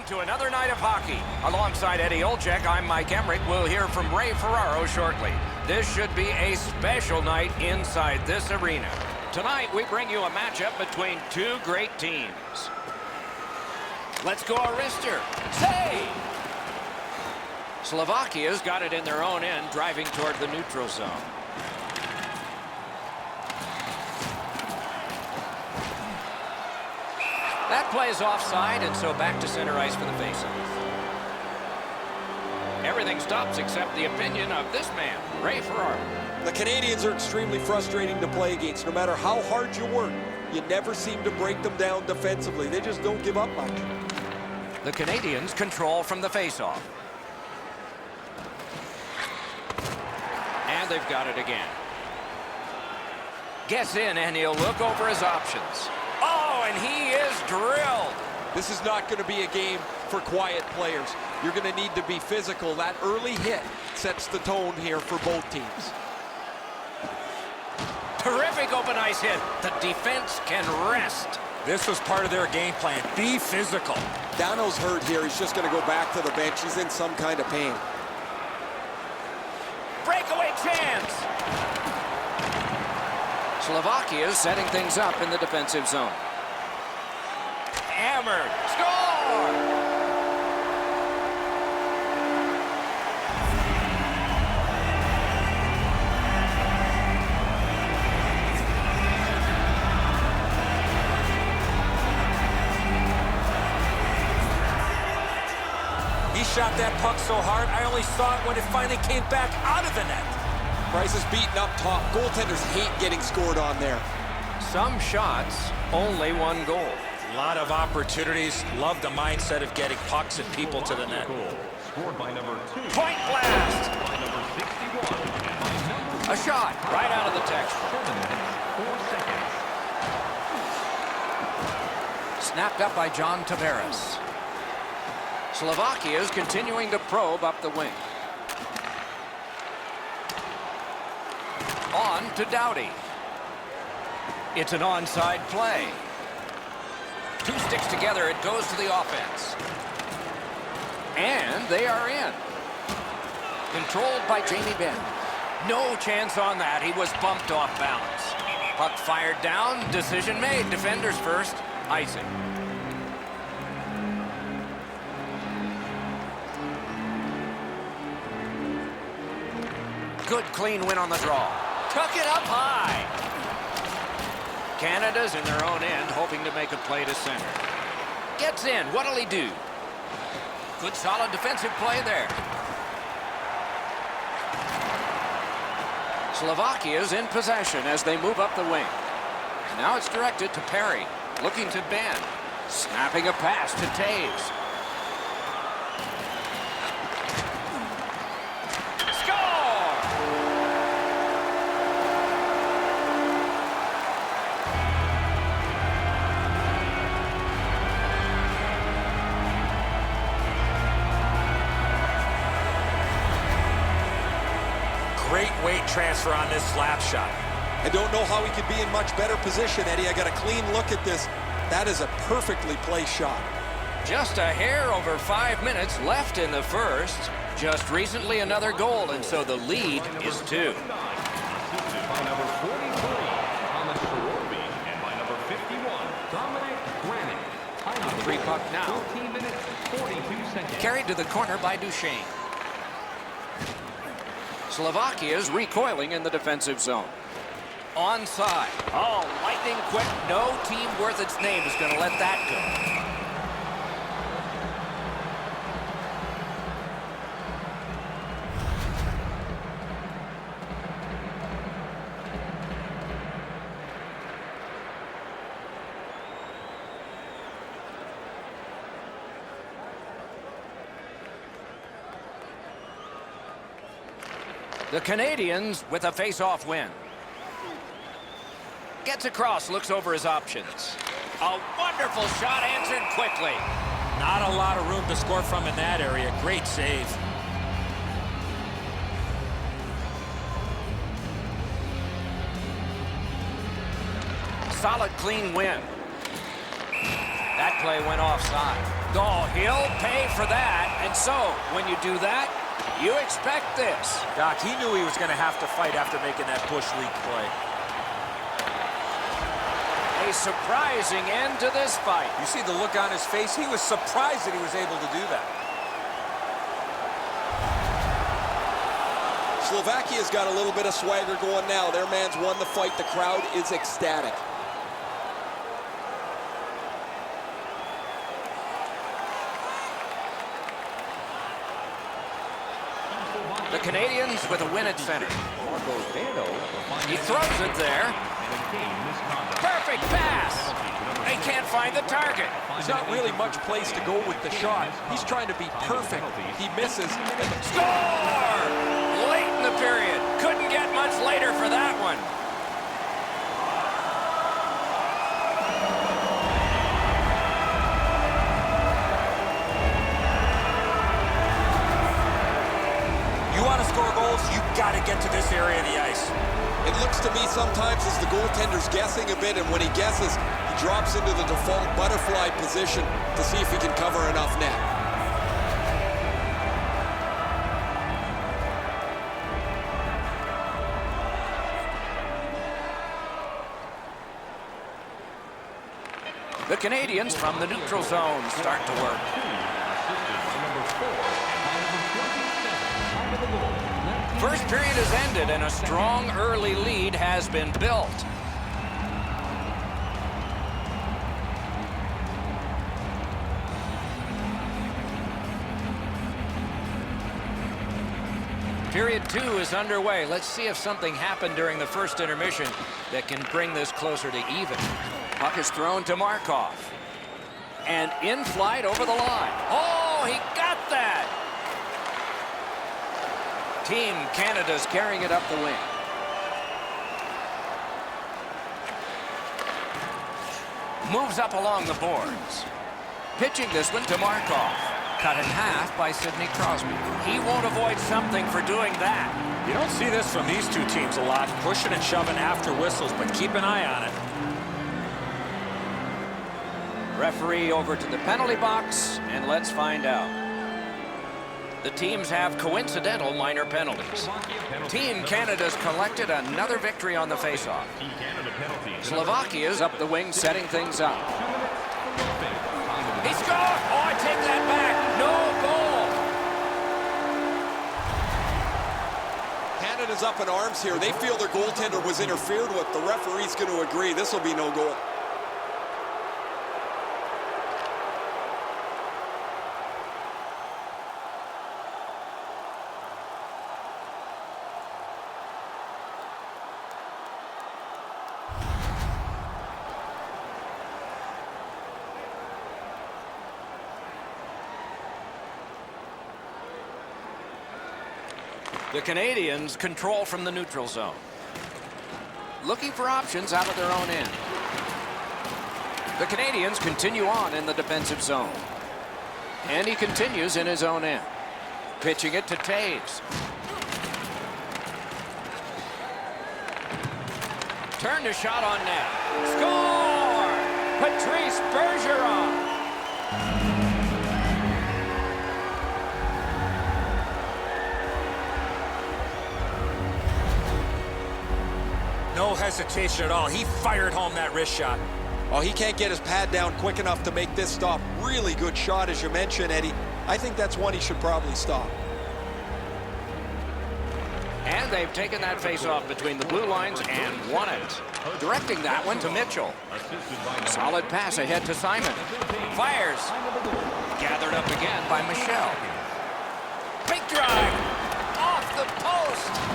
to another night of hockey. Alongside Eddie Olczyk, I'm Mike Emmerich. We'll hear from Ray Ferraro shortly. This should be a special night inside this arena. Tonight, we bring you a matchup between two great teams. Let's go, Arister. Save! Slovakia's got it in their own end, driving toward the neutral zone. That play is offside, and so back to center ice for the faceoff. Everything stops except the opinion of this man, Ray Ferraro. The Canadians are extremely frustrating to play against. No matter how hard you work, you never seem to break them down defensively. They just don't give up much. The Canadians control from the faceoff. And they've got it again. Gets in, and he'll look over his options. Oh, and he is drilled. This is not going to be a game for quiet players. You're going to need to be physical. That early hit sets the tone here for both teams. Terrific open ice hit. The defense can rest. This was part of their game plan. Be physical. Dano's hurt here. He's just going to go back to the bench. He's in some kind of pain. Breakaway chance. Slovakia is setting things up in the defensive zone. Hammered. Score! He shot that puck so hard, I only saw it when it finally came back out of the net. Price is beaten up top. Goaltenders hate getting scored on there. Some shots, only one goal. A lot of opportunities. Love the mindset of getting pucks and people to the net. Scored by number 2. Point blast! By number 61. A shot right out of the texture. 7 minutes, 4 seconds. Snapped up by John Tavares. Slovakia is continuing to probe up the wing. On to Doughty. It's an onside play. Two sticks together, it goes to the offense. And they are in. Controlled by Jamie Benn. No chance on that. He was bumped off balance. Puck fired down. Decision made. Defenders first. Icing. Good clean win on the draw. Tuck it up high. Canada's in their own end, hoping to make a play to center. Gets in. What'll he do? Good solid defensive play there. Slovakia's in possession as they move up the wing. Now it's directed to Perry. Looking to Ben. Snapping a pass to Taves. Great weight transfer on this slap shot. I don't know how he could be in much better position, Eddie. I got a clean look at this. That is a perfectly placed shot. Just a hair over 5 minutes left in the first. Just recently another goal, and so the lead is 2. Assisted by number 43, Thomas Sorobi, and by number 51, Dominic Granick. Time of the Free game, puck now. 14 minutes, 42 seconds. Carried to the corner by Duchesne. Slovakia is recoiling in the defensive zone. Onside. Oh, lightning quick. No team worth its name is going to let that go. The Canadians with a face-off win. Gets across, looks over his options. A wonderful shot answered quickly. Not a lot of room to score from in that area. Great save. Solid, clean win. That play play went offside. Oh, he'll pay for that. And so, when you do that, you expect this. Doc, he knew he was going to have to fight after making that bush league play. A surprising end to this fight. You see the look on his face? He was surprised that he was able to do that. Slovakia's got a little bit of swagger going now. Their man's won the fight. The crowd is ecstatic. The Canadians with a win at center. He throws it there. Perfect pass. They can't find the target. There's not really much place to go with the shot. He's trying to be perfect. He misses. Score! Late in the period. Couldn't get much later for that one. You want to score goals, you got to get to this area of the ice. It looks to me sometimes as the goaltender's guessing a bit, and when he guesses, he drops into the default butterfly position to see if he can cover enough net. The Canadians from the neutral zone start to work. First period has ended and a strong early lead has been built. Period 2 is underway. Let's see if something happened during the first intermission that can bring this closer to even. Puck is thrown to Markov. And in flight over the line. Oh, he got that! Team Canada's carrying it up the wing. Moves up along the boards. Pitching this one to Markov. Cut in half by Sidney Crosby. He won't avoid something for doing that. You don't see this from these two teams a lot, pushing and shoving after whistles, but keep an eye on it. Referee over to the penalty box, and let's find out. The teams have coincidental minor penalties. Team Canada's collected another victory on the faceoff. Slovakia's up the wing, setting things up. He scored! Oh, I take that back. No goal. Canada's up in arms here. They feel their goaltender was interfered with. The referee's going to agree. This will be no goal. The Canadians control from the neutral zone. Looking for options out of their own end. The Canadians continue on in the defensive zone. And he continues in his own end. Pitching it to Taves. Turned a shot on net. Score! Patrice Bergeron. No hesitation at all. He fired home that wrist shot. Oh, he can't get his pad down quick enough to make this stop. Really good shot, as you mentioned, Eddie. I think that's one he should probably stop. And they've taken that face-off between the blue lines and won it. Directing that one to Mitchell. Solid pass ahead to Simon. Fires. Gathered up again by Michel. Big drive. Off the post.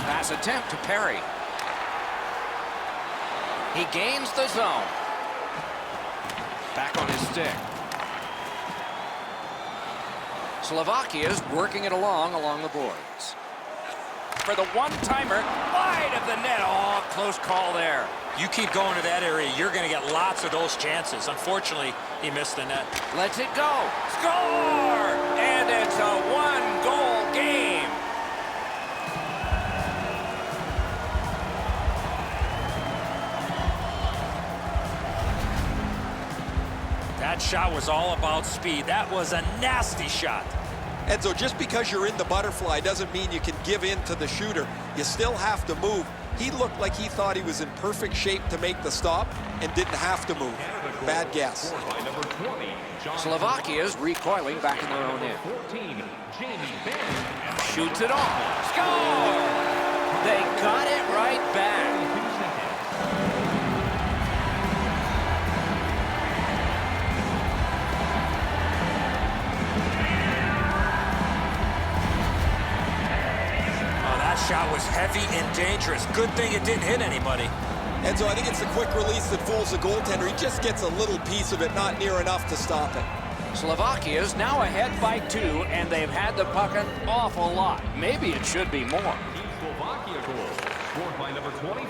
Pass attempt to Perry. He gains the zone. Back on his stick. Slovakia's working it along the boards. For the one-timer, wide of the net. Oh, close call there. You keep going to that area, you're going to get lots of those chances. Unfortunately, he missed the net. Lets it go. Score! And it's a one-goal game. That shot was all about speed. That was a nasty shot. Enzo, just because you're in the butterfly doesn't mean you can give in to the shooter. You still have to move. He looked like he thought he was in perfect shape to make the stop and didn't have to move. Bad guess. Slovakia's recoiling back in their own end. Shoots it off. Score! They got it right back. Shot was heavy and dangerous. Good thing it didn't hit anybody. Enzo, I think it's the quick release that fools the goaltender. He just gets a little piece of it, not near enough to stop it. Slovakia's now ahead by 2, and they've had the puck an awful lot. Maybe it should be more. Slovakia goal, scored by number 25,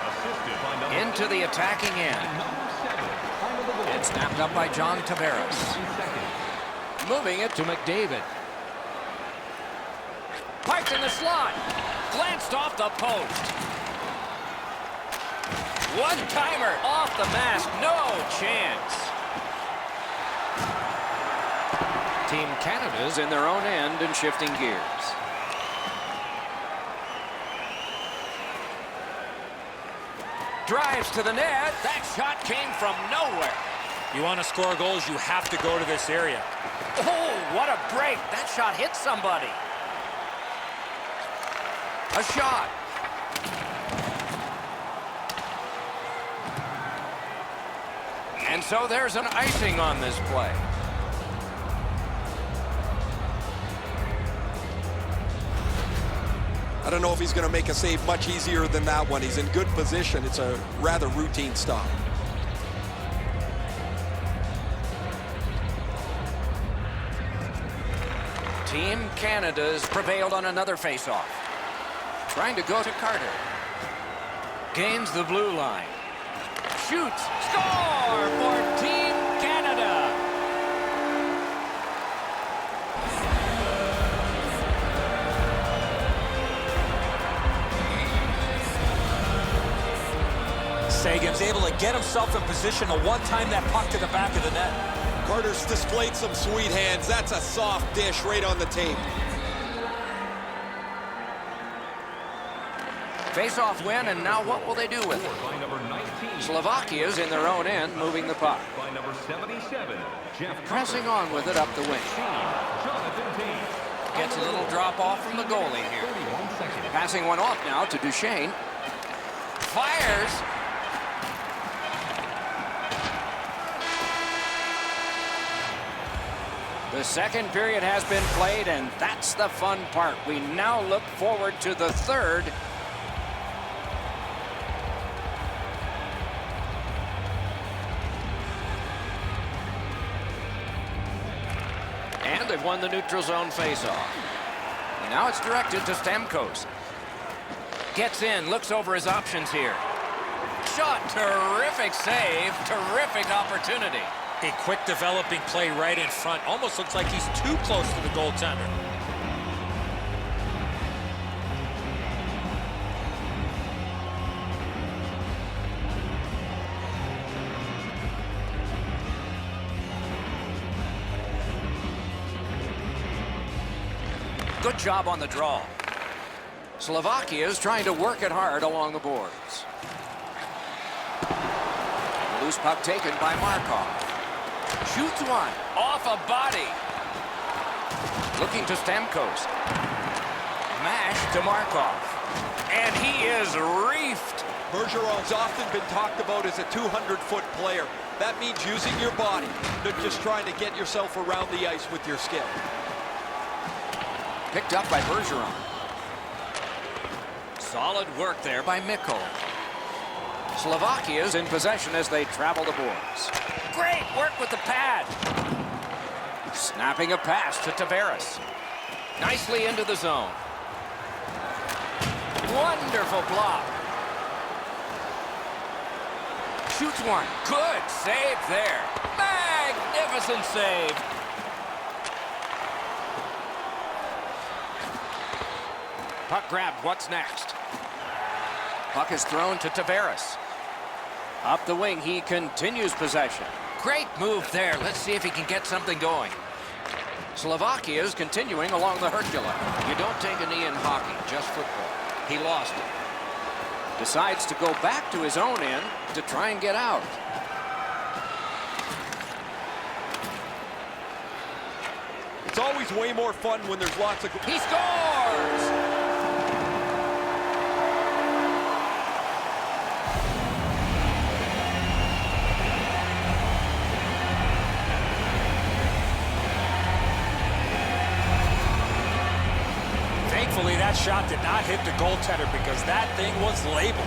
assisted by number into the attacking end. And snapped up by John Tavares. Moving it to McDavid. Piped in the slot. Glanced off the post. One-timer off the mask. No chance. Team Canada's in their own end and shifting gears. Drives to the net. That shot came from nowhere. You want to score goals, you have to go to this area. Oh, what a break. That shot hit somebody. A shot. And so there's an icing on this play. I don't know if he's going to make a save much easier than that one. He's in good position. It's a rather routine stop. Team Canada's prevailed on another faceoff. Trying to go to Carter. Gains the blue line. Shoots. Score for Team Canada. Sagan's able to get himself in position to one-time that puck to the back of the net. Carter's displayed some sweet hands. That's a soft dish right on the tape. Face-off win, and now what will they do with it? Slovakia's in their own end, moving the puck. Pressing on with it up the wing. Gets a little drop-off from the goalie here. Passing one off now to Duchesne. Fires. The second period has been played, and that's the fun part. We now look forward to the third. And they've won the neutral zone faceoff. And now it's directed to Stamkos. Gets in, looks over his options here. Shot, terrific save, terrific opportunity. A quick developing play right in front. Almost looks like he's too close to the goaltender. Good job on the draw. Slovakia is trying to work it hard along the boards. Loose puck taken by Markov. Shoots one off a body. Looking to Stamkos. Mash to Markov. And he is reefed. Bergeron's often been talked about as a 200-foot player. That means using your body, not just trying to get yourself around the ice with your skill. Picked up by Bergeron. Solid work there by Mikko. Slovakia's in possession as they travel the boards. Great work with the pad. Snapping a pass to Tavares. Nicely into the zone. Wonderful block. Shoots one. Good save there. Magnificent save. Puck grabbed. What's next? Puck is thrown to Tavares. Up the wing, he continues possession. Great move there. Let's see if he can get something going. Slovakia is continuing along the Hercula. You don't take a knee in hockey, just football. He lost it. Decides to go back to his own end to try and get out. It's always way more fun when there's lots of... He scores! Thankfully, that shot did not hit the goaltender because that thing was labeled.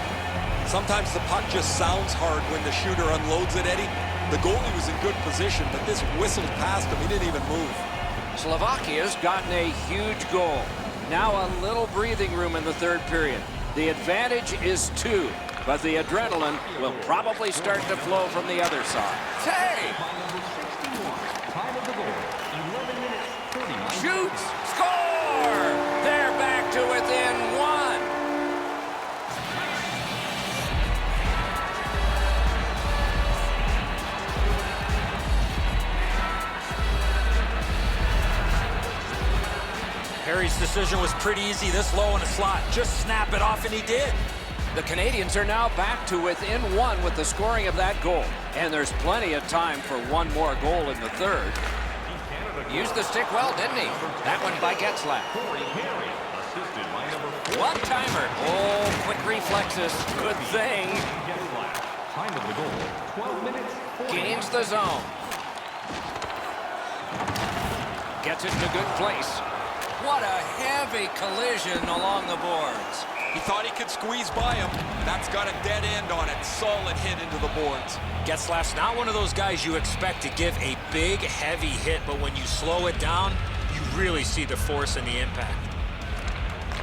Sometimes the puck just sounds hard when the shooter unloads it, Eddie. The goalie was in good position, but this whistled past him. He didn't even move. Slovakia's gotten a huge goal. Now a little breathing room in the third period. The advantage is 2, but the adrenaline will probably start to flow from the other side. Save! Time of the goal, 11 minutes, 39. Shoots! Score! They're back to within 1. Perry's decision was pretty easy this low in the slot. Just snap it off, and he did. The Canadians are now back to within 1 with the scoring of that goal. And there's plenty of time for one more goal in the third. Used the stick well, didn't he? That one by Getzlaff. One-timer. Oh, quick reflexes. Good thing. Time of the goal, 12 minutes, 40. Gains the zone. Gets it in a good place. What a heavy collision along the boards. He thought he could squeeze by him. That's got a dead end on it. Solid hit into the boards. Getzlaff's not one of those guys you expect to give a big, heavy hit, but when you slow it down, you really see the force and the impact.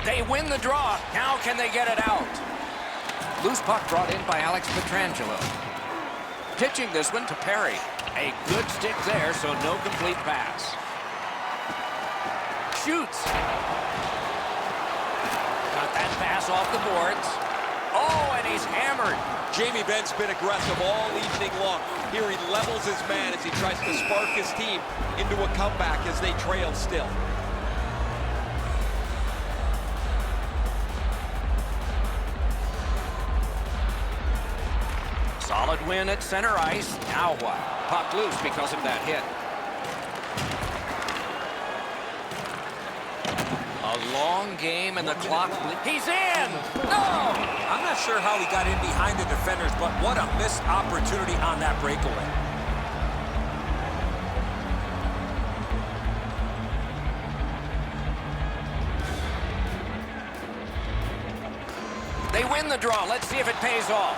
They win the draw. Now can they get it out? Loose puck brought in by Alex Pietrangelo. Pitching this one to Perry. A good stick there, so no complete pass. Shoots. Got that pass off the boards. Oh, and he's hammered. Jamie Benn's been aggressive all evening long. Here he levels his man as he tries to spark his team into a comeback as they trail still. Solid win at center ice. Now what? Puck loose because of that hit. A long game and the clock. He's in! No! I'm not sure how he got in behind the defenders, but what a missed opportunity on that breakaway. They win the draw. Let's see if it pays off.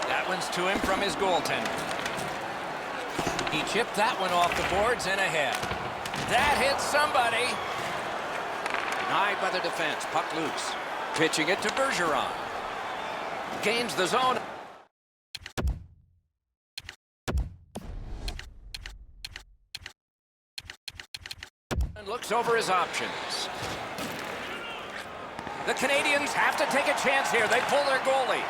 That one's to him from his goaltender. He chipped that one off the boards and ahead. That hits somebody. Denied by the defense. Puck loose. Pitching it to Bergeron. Gains the zone. And looks over his options. The Canadians have to take a chance here. They pull their goalie.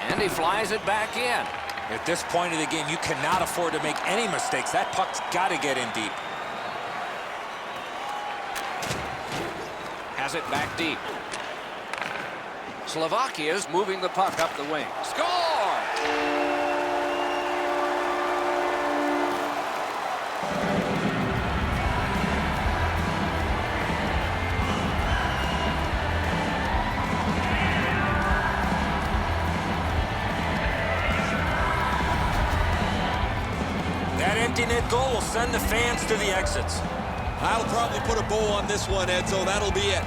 And he flies it back in. At this point of the game, you cannot afford to make any mistakes. That puck's got to get in deep. Has it back deep. Slovakia's moving the puck up the wing. Score! That empty net goal will send the fans to the exits. I'll probably put a bow on this one, Edzo. That'll be it.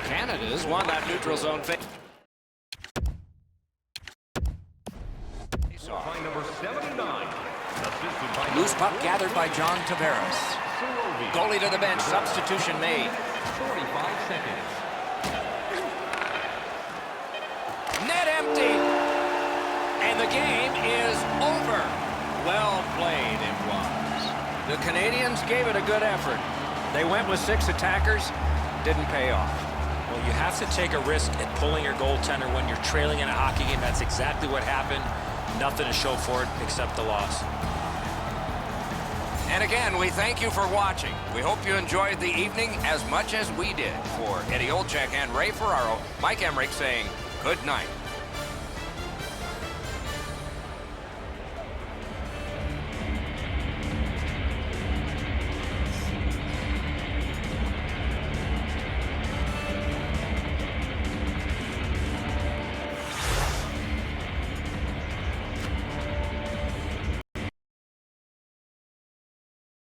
Canada's won that neutral zone face. By number 79. Assisted by Loose puck gathered by John Tavares. Goalie to the bench. Substitution made. 45 seconds. Net empty. And the game is over. Well played it was. The Canadians gave it a good effort. They went with 6 attackers, didn't pay off. Well, you have to take a risk at pulling your goaltender when you're trailing in a hockey game. That's exactly what happened. Nothing to show for it except the loss. And again, we thank you for watching. We hope you enjoyed the evening as much as we did. For Eddie Olczyk and Ray Ferraro, Mike Emmerich saying good night.